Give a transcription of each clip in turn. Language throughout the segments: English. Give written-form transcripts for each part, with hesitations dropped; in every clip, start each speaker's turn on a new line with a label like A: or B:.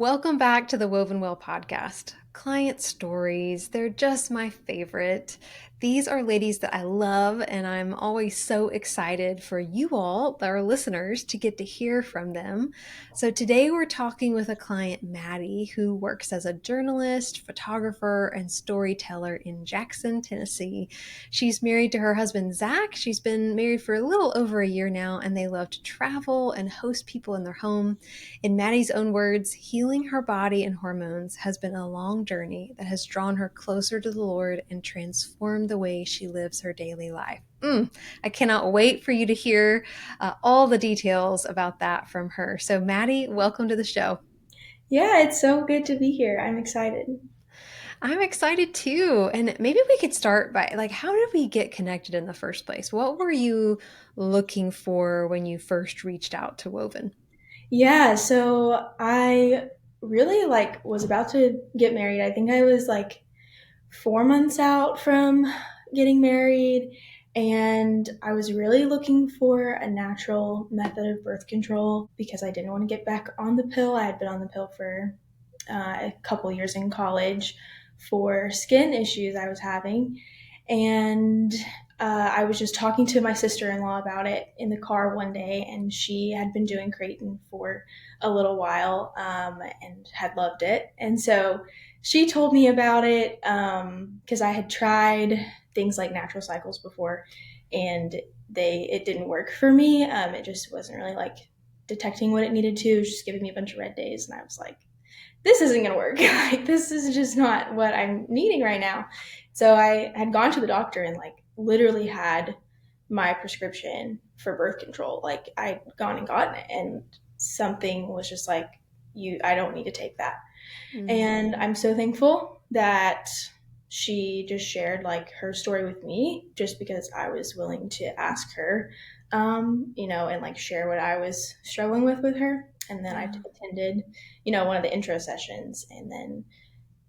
A: Welcome back to the Woven Well podcast. Client stories, they're just my favorite. These are ladies that I love, and I'm always so excited for you all, our listeners, to get to hear from them. So today we're talking with a client, Maddie, who works as a journalist, photographer, and storyteller in Jackson, Tennessee. She's married to her husband, Zach. She's been married for a little over a year now, and they love to travel and host people in their home. In Maddie's own words, healing her body and hormones has been a long journey that has drawn her closer to the Lord and transformed the way she lives her daily life. I cannot wait for you to hear all the details about that from her. So, Maddie, welcome to the show.
B: Yeah, it's so good to be here. I'm excited.
A: I'm excited too. And maybe we could start by how did we get connected in the first place? What were you looking for when you first reached out to Woven?
B: Yeah, so I really was about to get married. I think I was 4 months out from getting married, and I was really looking for a natural method of birth control because I didn't want to get back on the pill. I had been on the pill for a couple years in college for skin issues I was having. And I was just talking to my sister in law about it in the car one day, and she had been doing Creighton for a little while and had loved it. And so she told me about it because I had tried things like natural cycles before, and it didn't work for me. It just wasn't really detecting what it needed to. It was just giving me a bunch of red days, and I was like, this isn't going to work. This is just not what I'm needing right now. So I had gone to the doctor and literally had my prescription for birth control. I'd gone and gotten it, and something was just like, I don't need to take that.
A: Mm.
B: And I'm so thankful that she just shared her story with me just because I was willing to ask her, and share what I was struggling with her. And then I
A: Yeah.
B: attended, one of the intro sessions and then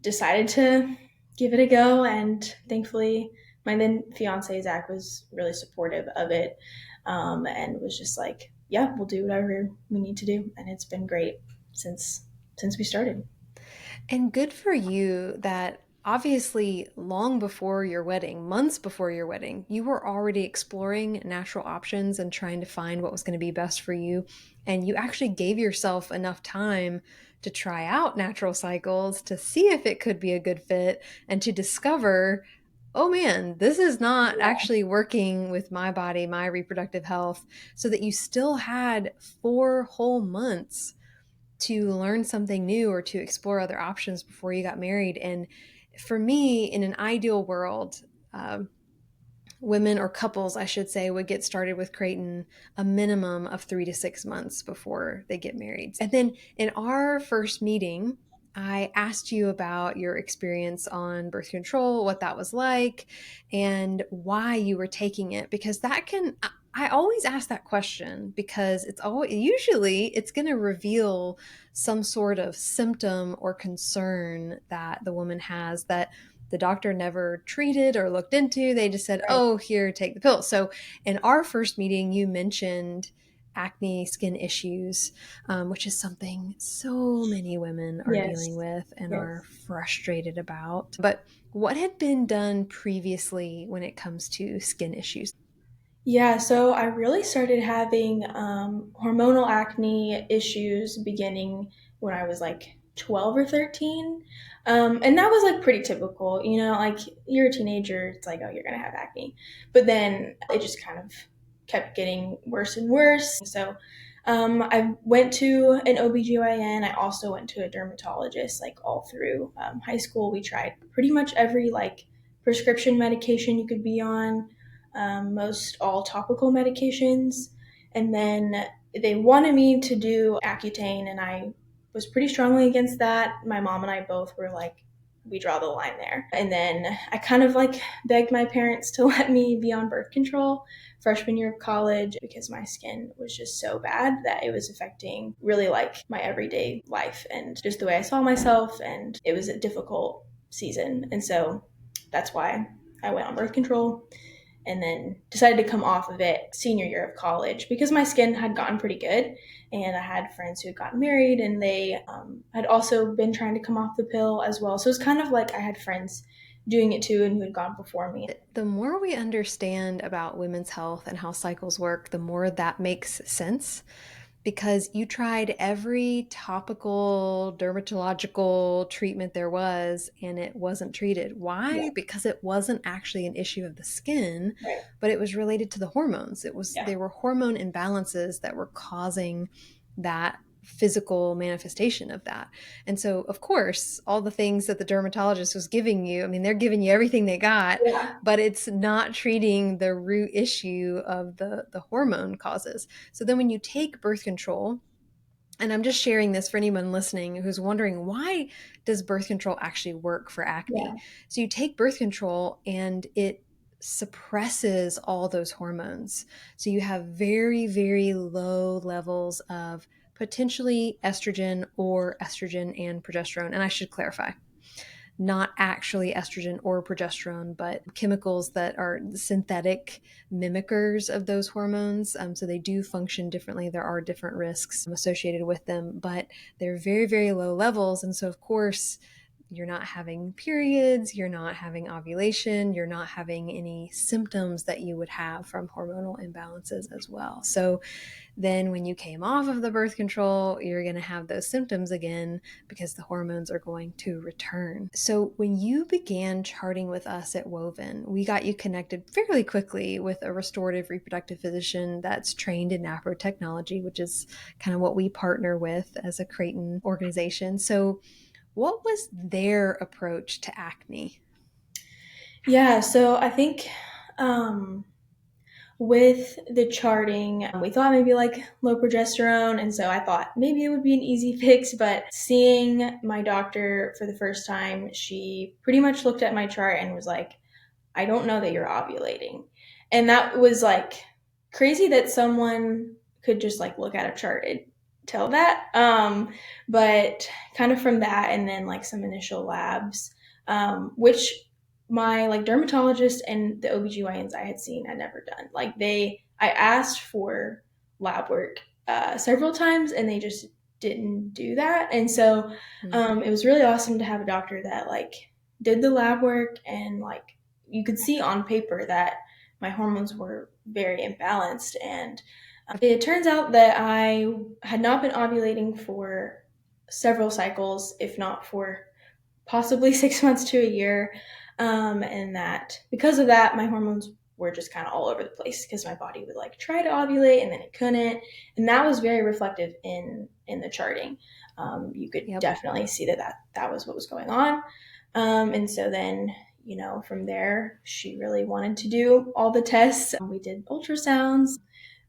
B: decided to give it a go. And thankfully, my then fiance, Zach, was really supportive of it and was just like, yeah, we'll do whatever we need to do. And it's been great since we started.
A: And good for you that obviously long before your wedding, months before your wedding, you were already exploring natural options and trying to find what was going to be best for you. And you actually gave yourself enough time to try out natural cycles to see if it could be a good fit and to discover, oh man, this is not actually working with my body, my reproductive health, so that you still had 4 whole months to learn something new or to explore other options before you got married. And for me, in an ideal world, uh, women or couples, I should say, would get started with Creighton a minimum of 3 to 6 months before they get married. And then in our first meeting, I asked you about your experience on birth control, what that was like, and why you were taking it, because that can. I always ask that question because it's going to reveal some sort of symptom or concern that the woman has that the doctor never treated or looked into. They just said,
B: Right.
A: oh, here, take the pill. So in our first meeting, you mentioned acne, skin issues, which is something so many women are dealing
B: Yes.
A: with and are
B: Yes.
A: frustrated about. But what had been done previously when it comes to skin issues?
B: Yeah, so I really started having hormonal acne issues beginning when I was 12 or 13. And that was pretty typical, you're a teenager, it's like, oh, you're gonna have acne. But then it just kind of kept getting worse and worse. So I went to an OBGYN. I also went to a dermatologist all through high school. We tried pretty much every prescription medication you could be on, most all topical medications. And then they wanted me to do Accutane, and I was pretty strongly against that. My mom and I both were like, we draw the line there. And then I kind of begged my parents to let me be on birth control freshman year of college because my skin was just so bad that it was affecting really my everyday life and just the way I saw myself. And it was a difficult season. And so that's why I went on birth control. and then decided to come off of it senior year of college because my skin had gotten pretty good. And I had friends who had gotten married, and they had also been trying to come off the pill as well. So it was kind of like I had friends doing it too and who had gone before me.
A: The more we understand about women's health and how cycles work, the more that makes sense because you tried every topical dermatological treatment there was and it wasn't treated.
B: Yeah,
A: Why? Because it wasn't actually an issue of the skin,
B: right.
A: but it was related to the hormones.
B: Yeah,
A: There were hormone imbalances that were causing that physical manifestation of that. And so, of course, all the things that the dermatologist was giving you, I mean, they're giving you everything they got,
B: yeah,
A: but it's not treating the root issue of the hormone causes. So then when you take birth control, and I'm just sharing this for anyone listening who's wondering, why does birth control actually work for acne?
B: yeah,
A: So you take birth control and it suppresses all those hormones. So you have very, very low levels of potentially estrogen or estrogen and progesterone. And I should clarify, not actually estrogen or progesterone, but chemicals that are synthetic mimickers of those hormones. So they do function differently. There are different risks associated with them, but they're very, very low levels. And so, of course, you're not having periods, you're not having ovulation, you're not having any symptoms that you would have from hormonal imbalances as well. So then when you came off of the birth control, you're going to have those symptoms again because the hormones are going to return. So when you began charting with us at Woven, we got you connected fairly quickly with a restorative reproductive physician that's trained in NAPRO technology, which is kind of what we partner with as a Creighton organization. So what was their approach to acne?
B: yeah. So I think um, with the charting, we thought maybe like low progesterone. And so I thought maybe it would be an easy fix. But seeing my doctor for the first time, she pretty much looked at my chart and was like, I don't know that you're ovulating. And that was like crazy that someone could just like look at a chart and tell that. But kind of from that and then like some initial labs, which my like dermatologist and the OBGYNs I had seen had never done. I asked for lab work several times and they just didn't do that. And so
A: Mm.
B: it was really awesome to have a doctor that like did the lab work and like you could see on paper that my hormones were very imbalanced. And it turns out that I had not been ovulating for several cycles, if not for possibly 6 months to a year. And that because of that, my hormones were just kind of all over the place because my body would like try to ovulate and then it couldn't. And that was very reflective in the charting. You could
A: Yep.
B: definitely see that was what was going on. And so then, from there, she really wanted to do all the tests. We did ultrasounds,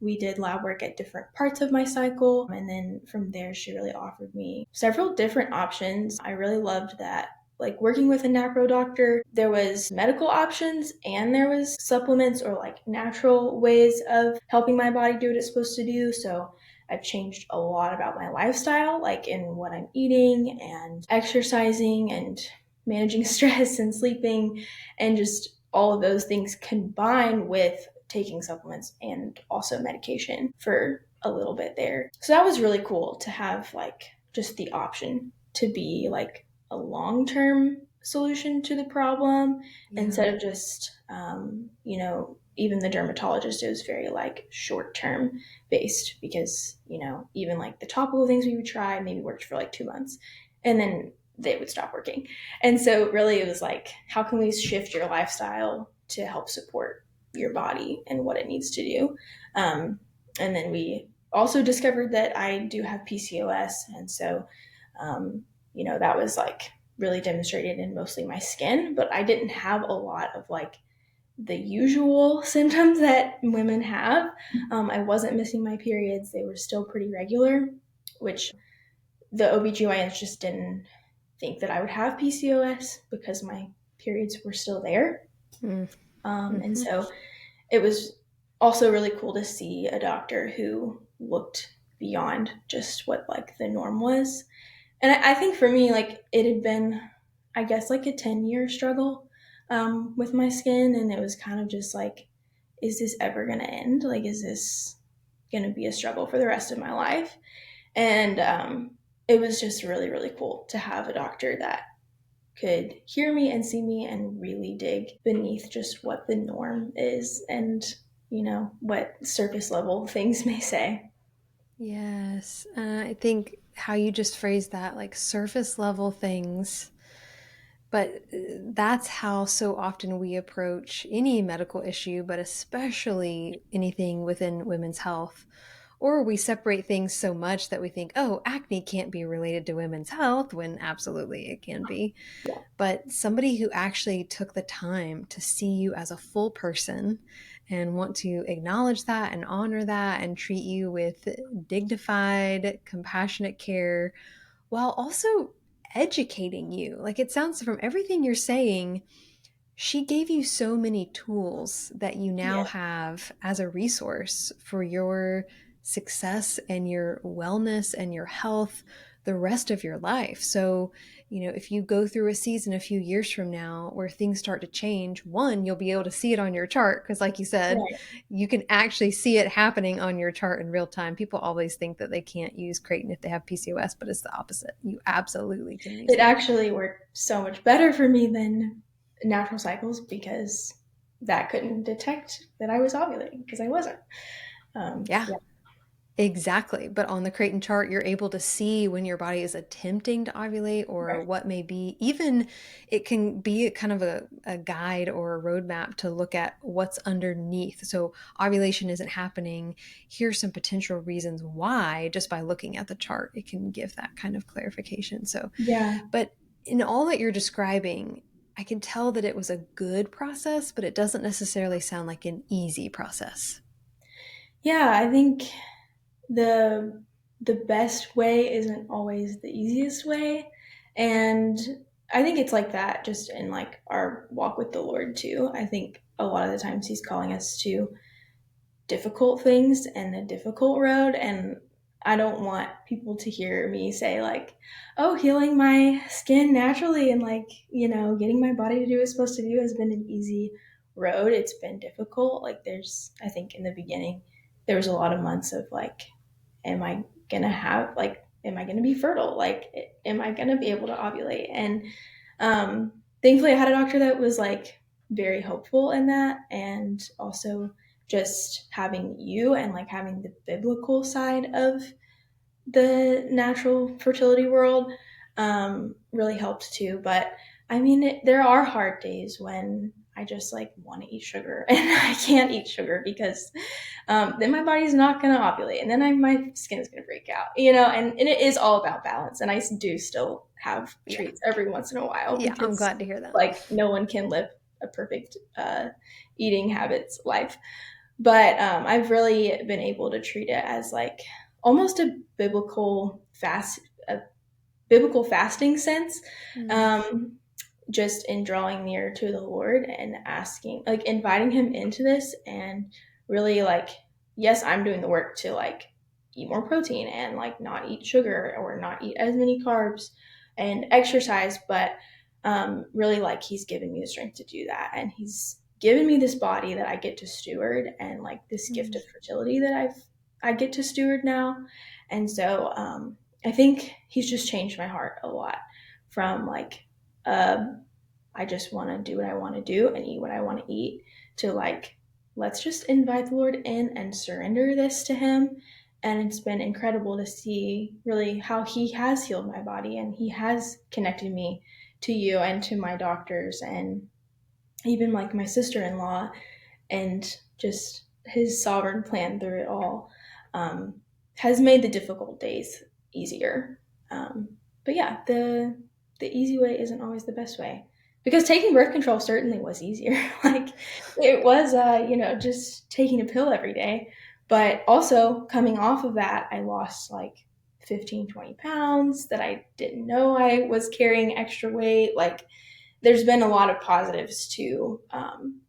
B: we did lab work at different parts of my cycle. And then from there, she really offered me several different options. I really loved that. Like working with a NAPRO doctor, there was medical options and there was supplements or like natural ways of helping my body do what it's supposed to do. So I've changed a lot about my lifestyle, like in what I'm eating and exercising and managing stress and sleeping and just all of those things combined with taking supplements and also medication for a little bit there. So that was really cool to have like just the option to be like a long-term solution to the problem
A: Yeah.
B: instead of just even the dermatologist, it was very like short-term based because even like the topical things we would try maybe worked for like 2 months and then they would stop working. And so really it was like, how can we shift your lifestyle to help support your body and what it needs to do? And then we also discovered that I do have PCOS. And so, that was like really demonstrated in mostly my skin, but I didn't have a lot of like the usual symptoms that women have. I wasn't missing my periods. They were still pretty regular, which the OBGYNs just didn't think that I would have PCOS because my periods were still there.
A: Mm.
B: And
A: Mm-hmm.
B: so it was also really cool to see a doctor who looked beyond just what like the norm was. And I think for me, like it had been, I guess, like a 10-year struggle with my skin. And it was kind of just like is this ever going to end? Like, is this going to be a struggle for the rest of my life? And it was just really, really cool to have a doctor that could hear me and see me and really dig beneath just what the norm is and, what surface level things may say.
A: Yes. I think how you just phrased that, like surface level things, but that's how so often we approach any medical issue, but especially anything within women's health. Or we separate things so much that we think, oh, acne can't be related to women's health, when absolutely it can be.
B: Yeah.
A: But somebody who actually took the time to see you as a full person and want to acknowledge that and honor that and treat you with dignified, compassionate care while also educating you. Like it sounds from everything you're saying, she gave you so many tools that you now
B: Yeah.
A: have as a resource for your success and your wellness and your health the rest of your life. So, if you go through a season a few years from now where things start to change, one, you'll be able to see it on your chart because, like you said,
B: Right.
A: you can actually see it happening on your chart in real time. People always think that they can't use Creighton if they have PCOS, but it's the opposite. You absolutely can use
B: It
A: it.
B: actually worked so much better for me than natural cycles because that couldn't detect that I was ovulating because I wasn't.
A: Yeah.
B: Yeah.
A: Exactly. But on the Creighton chart, you're able to see when your body is attempting to ovulate or
B: Right.
A: what may be, even it can be a kind of a guide or a roadmap to look at what's underneath. So ovulation isn't happening. Here's some potential reasons why, just by looking at the chart, it can give that kind of clarification. So,
B: Yeah.
A: but in all that you're describing, I can tell that it was a good process, but it doesn't necessarily sound like an easy process.
B: Yeah. I think the the best way isn't always the easiest way, and I think it's like that just in like our walk with the Lord too. I think a lot of the times He's calling us to difficult things and a difficult road, and I don't want people to hear me say like, oh, healing my skin naturally and like, getting my body to do what it's supposed to do has been an easy road. It's been difficult. Like there's, I think in the beginning there was a lot of months of like, am I gonna have like, am I gonna be fertile, like am I gonna be able to ovulate? And thankfully I had a doctor that was like very hopeful in that, and also just having you and like having the biblical side of the natural fertility world really helped too. But I mean, there are hard days when I just like want to eat sugar and I can't eat sugar because then my body's not going to ovulate and then my skin's going to break out, and it is all about balance. And I do still have
A: Yeah.
B: treats every once in a while
A: Yeah. I'm
B: because
A: glad to hear that.
B: like no one can live a perfect eating habits life. But I've really been able to treat it as like almost a biblical fasting sense,
A: Mm.
B: um, just in drawing near to the Lord and asking, like, inviting Him into this, and really like, yes, I'm doing the work to like eat more protein and like not eat sugar or not eat as many carbs and exercise, but really like He's given me the strength to do that, and He's given me this body that I get to steward, and like this gift
A: Mm.
B: of fertility that I get to steward now. And so I think He's just changed my heart a lot from like uh, I just want to do what I want to do and eat what I want to eat to like, let's just invite the Lord in and surrender this to Him. And it's been incredible to see really how He has healed my body, and He has connected me to you and to my doctors and even like my sister in law, and just His sovereign plan through it all has made the difficult days easier. But yeah, the easy way isn't always the best way, because taking birth control certainly was easier. Like it was, just taking a pill every day. But also coming off of that, I lost like 15-20 pounds that I didn't know I was carrying extra weight. Like there's been a lot of positives to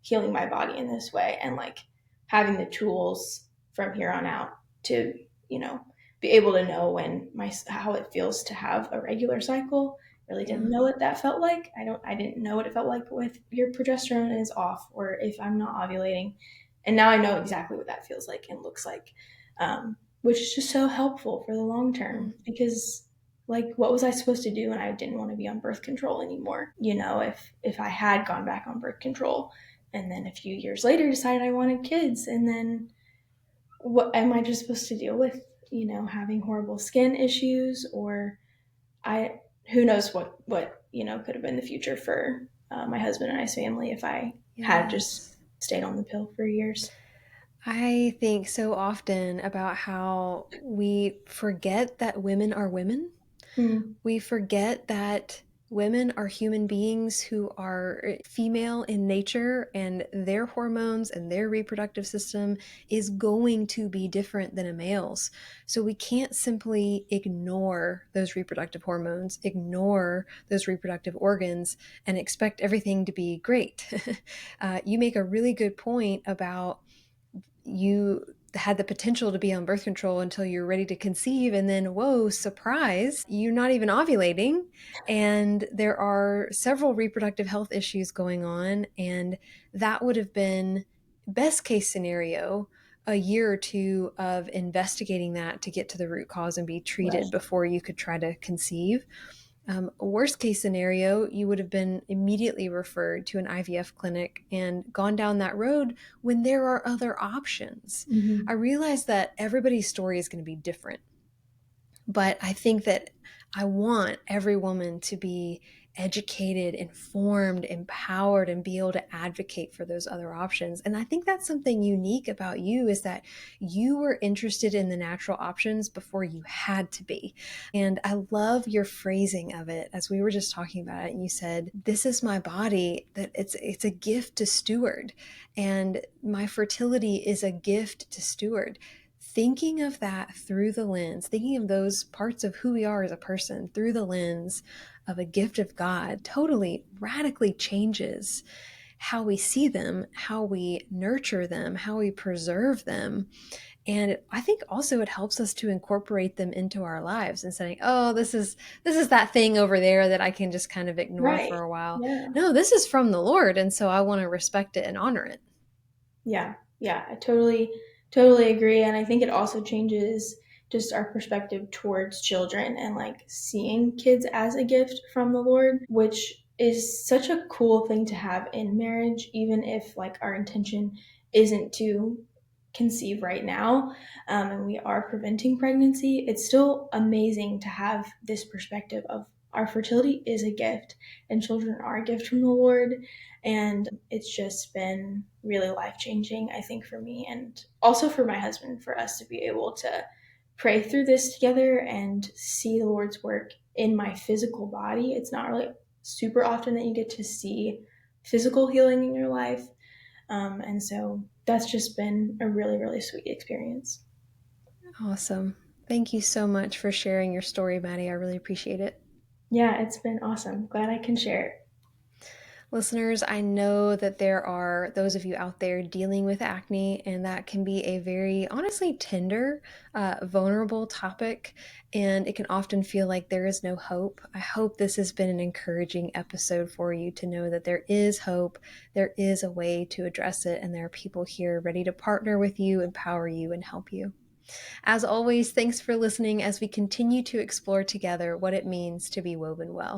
B: healing my body in this way, and like having the tools from here on out to you know be able to know when my how it feels to have a regular cycle. Really didn't
A: Yeah.
B: know what that felt like. I didn't know what it felt like with your progesterone is off or if I'm not ovulating. And now I know exactly what that feels like and looks like, which is just so helpful for the long term because like what was I supposed to do when I didn't want to be on birth control anymore? If I had gone back on birth control and then a few years later decided I wanted kids, and then what am I just supposed to deal with? Having horrible skin issues, or I who knows what could have been the future for my husband and I's family if I had just
A: Yes.
B: stayed on the pill for years.
A: I think so often about how we forget that women are women.
B: Mm,
A: We forget that women are human beings who are female in nature, and their hormones and their reproductive system is going to be different than a male's. So we can't simply ignore those reproductive hormones, ignore those reproductive organs, and expect everything to be great. You make a really good point about you had the potential to be on birth control until you're ready to conceive, and then whoa, surprise, you're not even ovulating, and there are several reproductive health issues going on, and that would have been best case scenario a year or two of investigating that to get to the root cause and be treated
B: right.
A: before you could try to conceive. Worst case scenario, you would have been immediately referred to an IVF clinic and gone down that road when there are other options. I
B: Hmm.
A: realize that everybody's story is going to be different, but I think that I want every woman to be educated, informed, empowered, and be able to advocate for those other options. And I think that's something unique about you, is that you were interested in the natural options before you had to be. And I love your phrasing of it as we were just talking about it. And you said, "This is my body, that it's a gift to steward. And my fertility is a gift to steward." Thinking of that through the lens, thinking of those parts of who we are as a person through the lens of a gift of God, totally radically changes how we see them, how we nurture them, how we preserve them. And I think also it helps us to incorporate them into our lives and saying, "Oh, this is that thing over there that I can just kind of ignore
B: Right.
A: for a while.
B: Yeah.
A: No, this is from the Lord, and so I want to respect it and honor it."
B: Yeah. Yeah. I totally agree. And I think it also changes just our perspective towards children and like seeing kids as a gift from the Lord, which is such a cool thing to have in marriage, even if like our intention isn't to conceive right now, and we are preventing pregnancy. It's still amazing to have this perspective of our fertility is a gift and children are a gift from the Lord. And it's just been really life changing, I think, for me and also for my husband, for us to be able to pray through this together and see the Lord's work in my physical body. It's not really super often that you get to see physical healing in your life. And so that's just been a really, really sweet experience.
A: Awesome. Thank you so much for sharing your story, Maddie. I really appreciate it.
B: Yeah, it's been awesome. Glad I can share it.
A: Listeners, I know that there are those of you out there dealing with acne, and that can be a very, honestly, tender, vulnerable topic, and it can often feel like there is no hope. I hope this has been an encouraging episode for you to know that there is hope, there is a way to address it, and there are people here ready to partner with you, empower you, and help you. As always, thanks for listening as we continue to explore together what it means to be woven well.